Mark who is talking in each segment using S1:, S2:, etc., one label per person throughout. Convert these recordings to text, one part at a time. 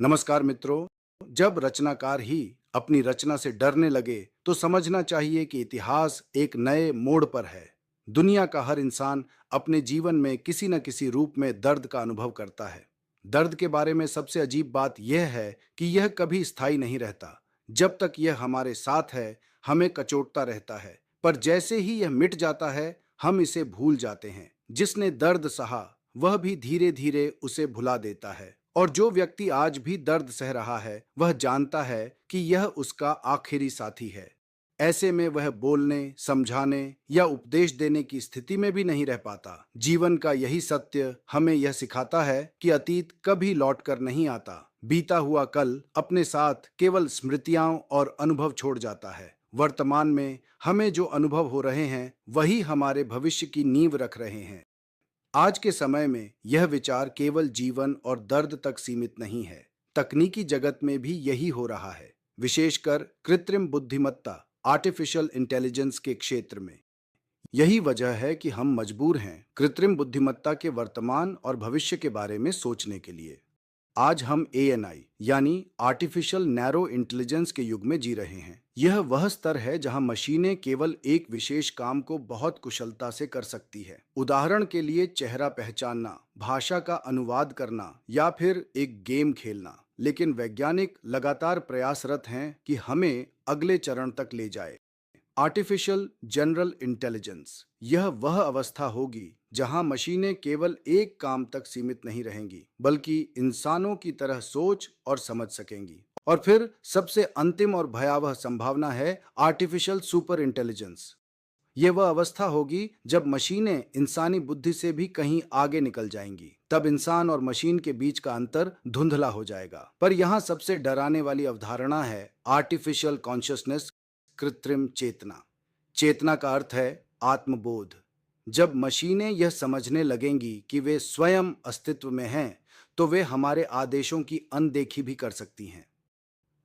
S1: नमस्कार मित्रों। जब रचनाकार ही अपनी रचना से डरने लगे तो समझना चाहिए कि इतिहास एक नए मोड़ पर है। दुनिया का हर इंसान अपने जीवन में किसी न किसी रूप में दर्द का अनुभव करता है। दर्द के बारे में सबसे अजीब बात यह है कि यह कभी स्थायी नहीं रहता। जब तक यह हमारे साथ है, हमें कचोटता रहता है, पर जैसे ही यह मिट जाता है, हम इसे भूल जाते हैं। जिसने दर्द सहा, वह भी धीरे धीरे उसे भुला देता है। और जो व्यक्ति आज भी दर्द सह रहा है, वह जानता है कि यह उसका आखिरी साथी है। ऐसे में वह बोलने, समझाने या उपदेश देने की स्थिति में भी नहीं रह पाता। जीवन का यही सत्य हमें यह सिखाता है कि अतीत कभी लौट कर नहीं आता। बीता हुआ कल अपने साथ केवल स्मृतियां और अनुभव छोड़ जाता है। वर्तमान में हमें जो अनुभव हो रहे हैं, वही हमारे भविष्य की नींव रख रहे हैं। आज के समय में यह विचार केवल जीवन और दर्द तक सीमित नहीं है। तकनीकी जगत में भी यही हो रहा है, विशेषकर कृत्रिम बुद्धिमत्ता, आर्टिफिशियल इंटेलिजेंस के क्षेत्र में। यही वजह है कि हम मजबूर हैं कृत्रिम बुद्धिमत्ता के वर्तमान और भविष्य के बारे में सोचने के लिए। आज हम एएनआई यानी आर्टिफिशियल नैरो इंटेलिजेंस के युग में जी रहे हैं। यह वह स्तर है जहां मशीनें केवल एक विशेष काम को बहुत कुशलता से कर सकती है। उदाहरण के लिए चेहरा पहचानना, भाषा का अनुवाद करना या फिर एक गेम खेलना। लेकिन वैज्ञानिक लगातार प्रयासरत हैं कि हमें अगले चरण तक ले जाए, आर्टिफिशियल जनरल इंटेलिजेंस। यह वह अवस्था होगी जहां मशीनें केवल एक काम तक सीमित नहीं रहेंगी, बल्कि इंसानों की तरह सोच और समझ सकेंगी। और फिर सबसे अंतिम और भयावह संभावना है आर्टिफिशियल सुपर इंटेलिजेंस। यह वह अवस्था होगी जब मशीनें इंसानी बुद्धि से भी कहीं आगे निकल जाएंगी। तब इंसान और मशीन के बीच का अंतर धुंधला हो जाएगा। पर यहाँ सबसे डराने वाली अवधारणा है आर्टिफिशियल कॉन्शियसनेस, कृत्रिम चेतना। चेतना का अर्थ है आत्मबोध। जब मशीनें यह समझने लगेंगी कि वे स्वयं अस्तित्व में हैं, तो वे हमारे आदेशों की अनदेखी भी कर सकती हैं।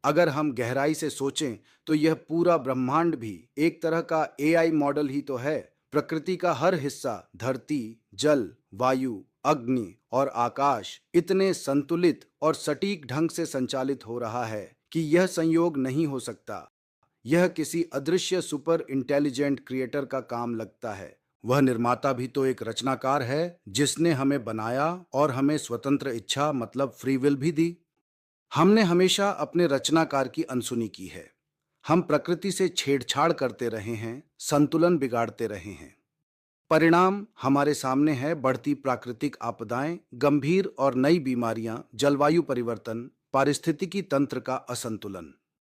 S1: अगर हम गहराई से सोचें तो यह पूरा ब्रह्मांड भी एक तरह का एआई मॉडल ही तो है। प्रकृति का हर हिस्सा, धरती, जल, वायु, अग्नि और आकाश इतने संतुलित और सटीक ढंग से संचालित हो रहा है कि यह संयोग नहीं हो सकता। यह किसी अदृश्य सुपर इंटेलिजेंट क्रिएटर का काम लगता है। वह निर्माता भी तो एक रचनाकार है, जिसने हमें बनाया और हमें स्वतंत्र इच्छा मतलब फ्री विल भी दी। हमने हमेशा अपने रचनाकार की अनसुनी की है। हम प्रकृति से छेड़छाड़ करते रहे हैं, संतुलन बिगाड़ते रहे हैं। परिणाम हमारे सामने है, बढ़ती प्राकृतिक आपदाएं, गंभीर और नई बीमारियां, जलवायु परिवर्तन, पारिस्थितिकी तंत्र का असंतुलन।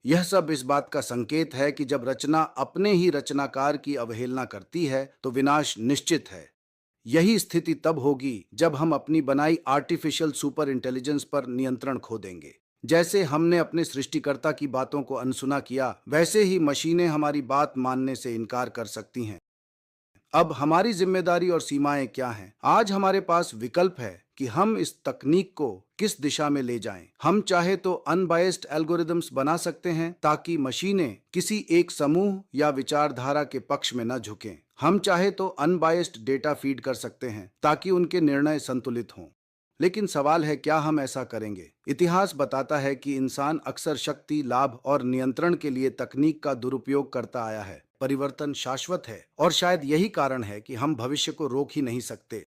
S1: यह सब इस बात का संकेत है कि जब रचना अपने ही रचनाकार की अवहेलना करती है, तो विनाश निश्चित है। यही स्थिति तब होगी जब हम अपनी बनाई आर्टिफिशियल सुपर इंटेलिजेंस पर नियंत्रण खो देंगे। जैसे हमने अपने सृष्टिकर्ता की बातों को अनसुना किया, वैसे ही मशीनें हमारी बात मानने से इनकार कर सकती हैं। अब हमारी जिम्मेदारी और सीमाएं क्या हैं? आज हमारे पास विकल्प है कि हम इस तकनीक को किस दिशा में ले जाएं। हम चाहे तो अनबायस्ड एल्गोरिदम्स बना सकते हैं ताकि मशीनें किसी एक समूह या विचारधारा के पक्ष में न झुकें। हम चाहे तो अनबायस्ड डेटा फीड कर सकते हैं ताकि उनके निर्णय संतुलित हों। लेकिन सवाल है, क्या हम ऐसा करेंगे? इतिहास बताता है कि इंसान अक्सर शक्ति, लाभ और नियंत्रण के लिए तकनीक का दुरुपयोग करता आया है। परिवर्तन शाश्वत है और शायद यही कारण है कि हम भविष्य को रोक ही नहीं सकते।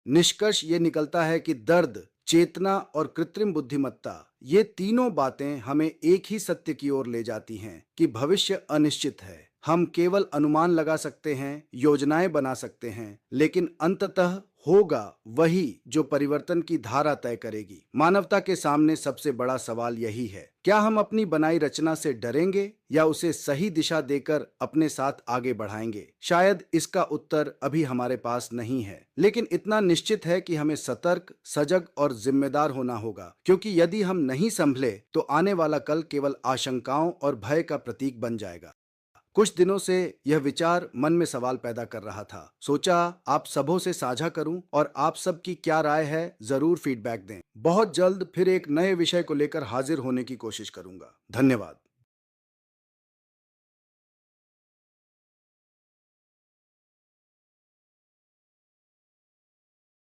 S1: निष्कर्ष ये निकलता है कि दर्द, चेतना और कृत्रिम बुद्धिमत्ता, ये तीनों बातें हमें एक ही सत्य की ओर ले जाती हैं कि भविष्य अनिश्चित है। हम केवल अनुमान लगा सकते हैं, योजनाएं बना सकते हैं, लेकिन अंततः होगा वही जो परिवर्तन की धारा तय करेगी। मानवता के सामने सबसे बड़ा सवाल यही है, क्या हम अपनी बनाई रचना से डरेंगे या उसे सही दिशा देकर अपने साथ आगे बढ़ाएंगे? शायद इसका उत्तर अभी हमारे पास नहीं है, लेकिन इतना निश्चित है कि हमें सतर्क, सजग और जिम्मेदार होना होगा, क्योंकि यदि हम नहीं संभले तो आने वाला कल केवल आशंकाओं और भय का प्रतीक बन जाएगा। कुछ दिनों से यह विचार मन में सवाल पैदा कर रहा था। सोचा आप सबों से साझा करूं और आप सब की क्या राय है जरूर फीडबैक दें। बहुत जल्द फिर एक नए विषय को लेकर हाजिर होने की कोशिश करूंगा। धन्यवाद।